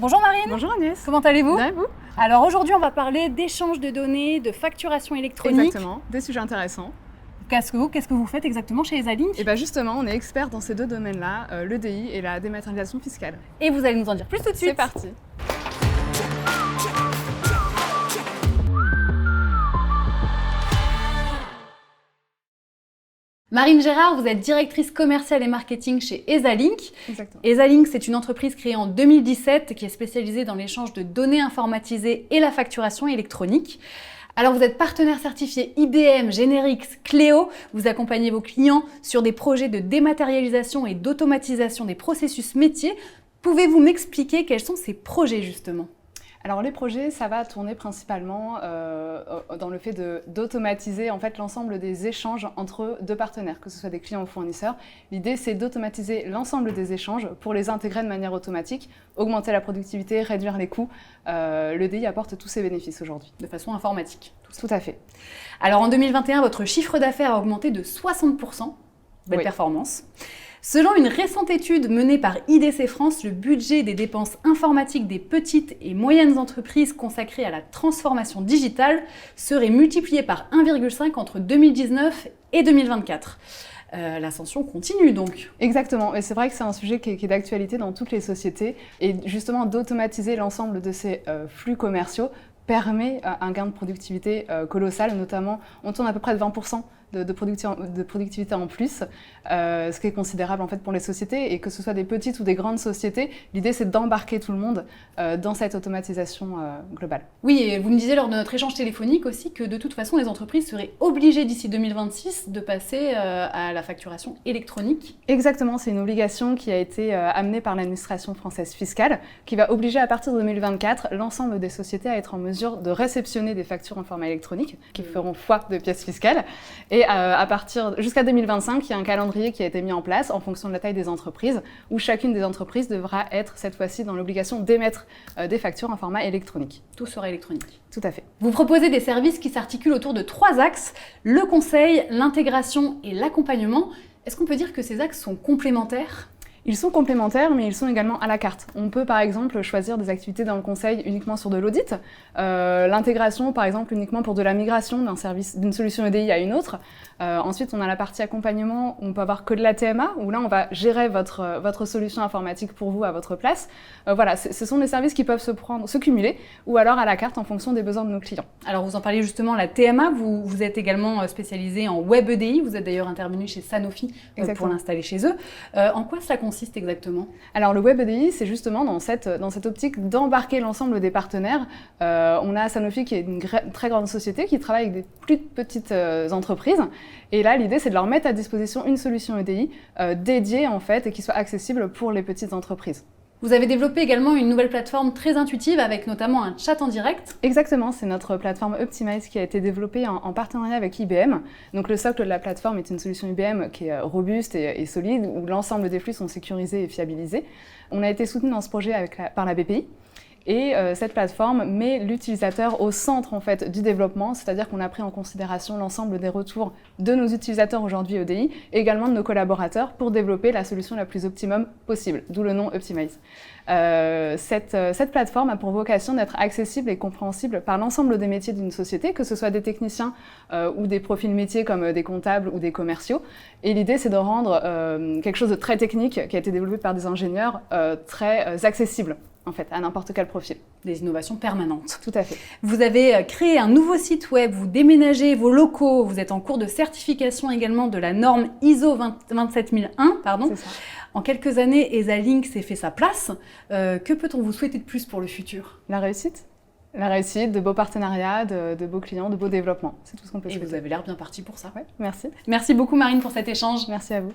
Bonjour Marine. Bonjour Agnès. Comment allez-vous? Bien et vous? Alors aujourd'hui on va parler d'échange de données, de facturation électronique. Exactement, des sujets intéressants. Qu'est-ce que vous faites exactement chez ESALink? Et bien justement, on est expert dans ces deux domaines-là, l'EDI et la dématérialisation fiscale. Et vous allez nous en dire plus tout de suite. C'est parti. Marine Gérard, vous êtes directrice commerciale et marketing chez ESALink. Exactement. ESALink, c'est une entreprise créée en 2017 qui est spécialisée dans l'échange de données informatisées et la facturation électronique. Alors vous êtes partenaire certifié IBM, Generix, Cléo. Vous accompagnez vos clients sur des projets de dématérialisation et d'automatisation des processus métiers. Pouvez-vous m'expliquer quels sont ces projets justement ? Alors les projets, ça va tourner principalement dans le fait d'automatiser en fait l'ensemble des échanges entre deux partenaires, que ce soit des clients ou fournisseurs. L'idée, c'est d'automatiser l'ensemble des échanges pour les intégrer de manière automatique, augmenter la productivité, réduire les coûts. L'EDI apporte tous ces bénéfices aujourd'hui. De façon informatique. Tout à fait. Alors en 2021, votre chiffre d'affaires a augmenté de 60%. Belle performance. Selon une récente étude menée par IDC France, le budget des dépenses informatiques des petites et moyennes entreprises consacrées à la transformation digitale serait multiplié par 1,5 entre 2019 et 2024. L'ascension continue donc. Exactement, et c'est vrai que c'est un sujet qui est d'actualité dans toutes les sociétés, et justement d'automatiser l'ensemble de ces flux commerciaux permet un gain de productivité colossal, notamment on tourne à peu près de 20% de productivité en plus, ce qui est considérable en fait pour les sociétés, et que ce soit des petites ou des grandes sociétés, l'idée c'est d'embarquer tout le monde dans cette automatisation globale. Oui, et vous me disiez lors de notre échange téléphonique aussi que de toute façon les entreprises seraient obligées d'ici 2026 de passer à la facturation électronique. Exactement, c'est une obligation qui a été amenée par l'administration française fiscale, qui va obliger à partir de 2024 l'ensemble des sociétés à être en mesure de réceptionner des factures en format électronique qui feront foi de pièces fiscales. Et à partir jusqu'à 2025, il y a un calendrier qui a été mis en place en fonction de la taille des entreprises, où chacune des entreprises devra être cette fois-ci dans l'obligation d'émettre des factures en format électronique. Tout sera électronique. Tout à fait. Vous proposez des services qui s'articulent autour de 3 axes, le conseil, l'intégration et l'accompagnement. Est-ce qu'on peut dire que ces axes sont complémentaires ? Ils sont complémentaires, mais ils sont également à la carte. On peut par exemple choisir des activités dans le conseil uniquement sur de l'audit, l'intégration par exemple uniquement pour de la migration d'une solution EDI à une autre. Ensuite, on a la partie accompagnement où on peut avoir que de la TMA, où là on va gérer votre solution informatique pour vous à votre place. Voilà, ce sont des services qui peuvent se cumuler, ou alors à la carte en fonction des besoins de nos clients. Alors vous en parliez justement, la TMA, vous êtes également spécialisé en web EDI, vous êtes d'ailleurs intervenu chez Sanofi pour l'installer chez eux. En quoi cela consiste exactement ? Alors le web EDI, c'est justement dans cette optique d'embarquer l'ensemble des partenaires. On a Sanofi qui est une très grande société qui travaille avec des plus petites entreprises. Et là, l'idée, c'est de leur mettre à disposition une solution EDI dédiée en fait et qui soit accessible pour les petites entreprises. Vous avez développé également une nouvelle plateforme très intuitive avec notamment un chat en direct. Exactement, c'est notre plateforme Optimize qui a été développée en partenariat avec IBM. Donc le socle de la plateforme est une solution IBM qui est robuste et solide, où l'ensemble des flux sont sécurisés et fiabilisés. On a été soutenu dans ce projet par la BPI. Et cette plateforme met l'utilisateur au centre en fait du développement, c'est-à-dire qu'on a pris en considération l'ensemble des retours de nos utilisateurs aujourd'hui EDI et également de nos collaborateurs pour développer la solution la plus optimum possible, d'où le nom Optimize. Cette plateforme a pour vocation d'être accessible et compréhensible par l'ensemble des métiers d'une société, que ce soit des techniciens ou des profils métiers comme des comptables ou des commerciaux. Et l'idée, c'est de rendre quelque chose de très technique qui a été développé par des ingénieurs très accessible en fait, à n'importe quel profil. Des innovations permanentes. Tout à fait. Vous avez créé un nouveau site web, vous déménagez vos locaux, vous êtes en cours de certification également de la norme ISO 27001, pardon. C'est ça. En quelques années, ESALink s'est fait sa place. Que peut-on vous souhaiter de plus pour le futur ? La réussite, de beaux partenariats, de beaux clients, de beaux développements. C'est tout ce qu'on peut souhaiter. Et vous avez l'air bien parti pour ça. Ouais, merci. Merci beaucoup Marine pour cet échange. Merci à vous.